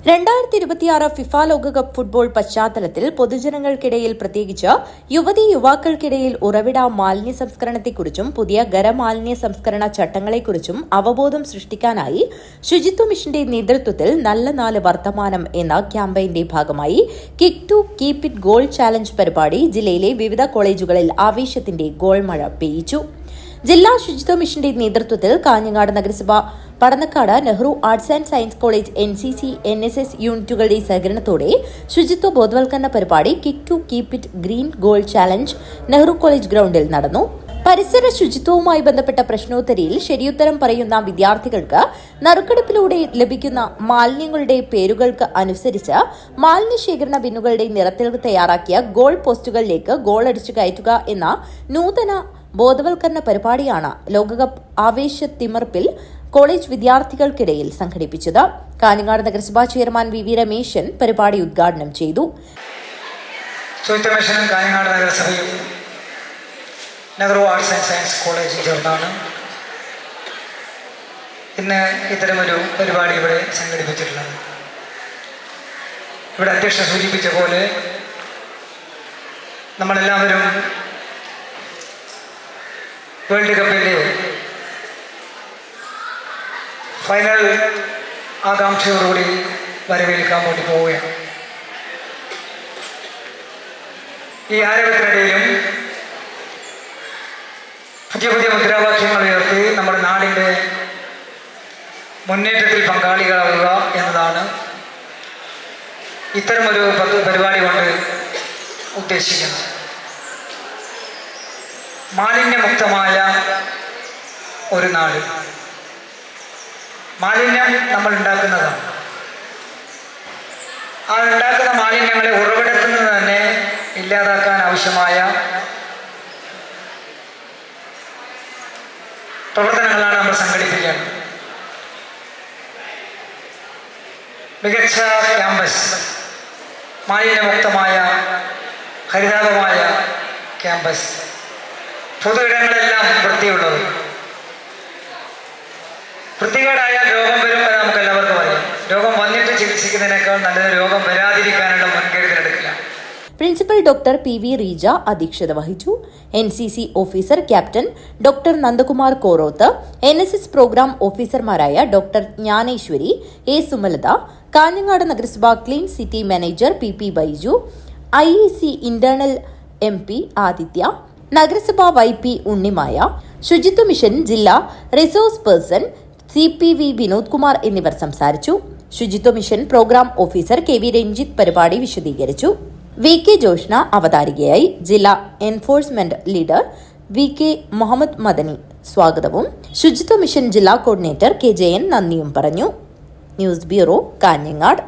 2026 FIFA ലോകകപ്പ് football പശ്ചാത്തലത്തിൽ പൊതുജനങ്ങൾക്കിടയിൽ പ്രത്യേകിച്ച് യുവതീ-യുവാക്കൾക്കിടയിൽ ഉറവിട മാലിന്യ സംസ്കരണത്തെക്കുറിച്ചും പുതിയ ഖരമാലിന്യ സംസ്കരണ ചട്ടങ്ങളെക്കുറിച്ചും അവബോധം സൃഷ്ടിക്കാനായി ശുചിത്വ മിഷന്റെ നേതൃത്വത്തിൽ നല്ല 4 വർത്തമാനം എന്ന ക്യാമ്പയിന്റെ ഭാഗമായി kick to keep it goal challenge പരിപാടി ജില്ലയിലെ വിവിധ കോളേജുകളിൽ ആവേശത്തിന്റെ ഗോൾമഴ പെയ്യിച്ചു. ജില്ലാ ശുചിത്വ മിഷന്റെ നേതൃത്വത്തിൽ കാഞ്ഞങ്ങാട് നഗരസഭ Padannakkad Nehru arts and science college NCC NSS യൂണിറ്റുകളുടെ സഹകരണത്തോടെ ശുചിത്വ ബോധവൽക്കരണ പരിപാടി kick to keep it green goal challenge Nehru college ഗ്രൌണ്ടിൽ നടന്നു. പരിസര ശുചിത്വവുമായി ബന്ധപ്പെട്ട പ്രശ്നോത്തരിയിൽ ശരിയുത്തരം പറയുന്ന വിദ്യാർത്ഥികൾക്ക് നറുക്കെടുപ്പിലൂടെ ലഭിക്കുന്ന മാലിന്യങ്ങളുടെ പേരുകൾക്ക് അനുസരിച്ച് മാലിന്യ ശേഖരണ ബിന്നുകളുടെ നിറത്തിൽ തയ്യാറാക്കിയ ഗോൾ പോസ്റ്റുകളിലേക്ക് ഗോൾ അടിച്ചു കയറ്റുക എന്ന നൂതന ബോധവൽക്കരണ പരിപാടിയാണ് ലോകകപ്പ് ആവേശത്തിമിർപ്പിൽ കോളേജ് വിദ്യാർത്ഥികൾക്കിടയിൽ സംഘടിപ്പിച്ചത്. കാഞ്ഞങ്ങാട് നഗരസഭാ ചെയർമാൻ VV രമേശൻ പരിപാടി ഉദ്ഘാടനം ചെയ്തു. ശുചിത്വ മിഷനും കാഞ്ഞങ്ങാട് നഗരസഭയും നെഹ്റു ആർട്സ് ആൻഡ് സയൻസ് കോളേജും ചേർന്നാണ് ഇന്ന് ഇത്തരമൊരു പരിപാടി ഇവിടെ സംഘടിപ്പിച്ചിട്ടുള്ളത്. ഇവിടെ അധ്യക്ഷൻ സൂചിപ്പിച്ച പോലെ നമ്മളെല്ലാവരും വേൾഡ് കപ്പിൻ്റെ ഫൈനൽ ആകാംക്ഷയോടുകൂടി വരവേൽക്കാൻ വേണ്ടി പോവുകയാണ്. ഈ ആരവത്തിനിടയിലും പുതിയ പുതിയ മുദ്രാവാക്യങ്ങൾ ഉയർത്തി നമ്മുടെ നാടിൻ്റെ മുന്നേറ്റത്തിൽ പങ്കാളികളാവുക എന്നതാണ് ഇത്തരമൊരു പരിപാടി കൊണ്ട് ഉദ്ദേശിക്കുന്നത്. മാലിന്യമുക്തമായ ഒരു നാട്. മാലിന്യം നമ്മൾ ഉണ്ടാക്കുന്നതാണ്. ആ ഉണ്ടാക്കുന്ന മാലിന്യങ്ങളെ ഉറവിടത്തിൽ നിന്ന് തന്നെ ഇല്ലാതാക്കാൻ ആവശ്യമായ പ്രവർത്തനങ്ങളാണ് നമ്മൾ സംഘടിപ്പിക്കേണ്ടത്. മികച്ച ക്യാമ്പസ്, മാലിന്യമുക്തമായ ഹരിതാപമായ ക്യാമ്പസ്, പൊതു ഇടങ്ങളെല്ലാം വൃത്തിയുള്ളത്. വൃത്തികേടായാൽ രോഗം വരും എന്ന് നമുക്ക് എല്ലാവർക്കും അറിയാം. രോഗം വന്നിട്ട് ചികിത്സിക്കുന്നതിനേക്കാൾ നല്ലത് രോഗം വരാതിരിക്കാനുള്ള മുൻകരുതലെടുക്കില്ല. പ്രിൻസിപ്പൽ ഡോക്ടർ PV റീജ അധ്യക്ഷത വഹിച്ചു. NCC officer captain doctor Nandakumar Koroth, NSS programme ഓഫീസർമാരായ ഡോക്ടർ ജ്ഞാനേശ്വരി, A സുമലത, കാഞ്ഞങ്ങാട് നഗരസഭ clean city manager PP Baiju, IEC internal MP Adithya, നഗരസഭ YP ഉണ്ണിമായ, ശുചിത്വ മിഷൻ ജില്ലാ resource person CPV Vinod Kumar എന്നിവർ സംസാരിച്ചു. ശുചിത്വ mission programme officer KV Ranjith പരിപാടി വിശദീകരിച്ചു. VK ജോഷ്ന അവതാരികയായി. ജില്ലാ enforcement leader VK Muhammad Madani സ്വാഗതവും ശുചിത്വ മിഷൻ ജില്ലാ കോർഡിനേറ്റർ KJN നന്ദിയും പറഞ്ഞു. News bureau, Kanhangad.